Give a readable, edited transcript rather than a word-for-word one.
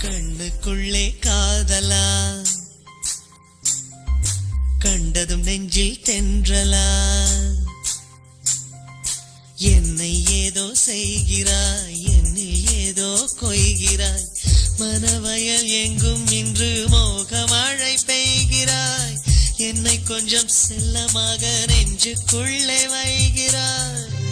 கண்ணுக்குள்ளே காதலா, கண்டதும் நெஞ்சில் தென்றலா, என்னை ஏதோ செய்கிறாய், என்னில் ஏதோ கொய்கிறாய், மனவயல் எங்கும் இன்று மோக மழை பெய்கிறாய், என்னை கொஞ்சம் செல்லமாக நெஞ்சுக்குள்ளே வைகிறாய்.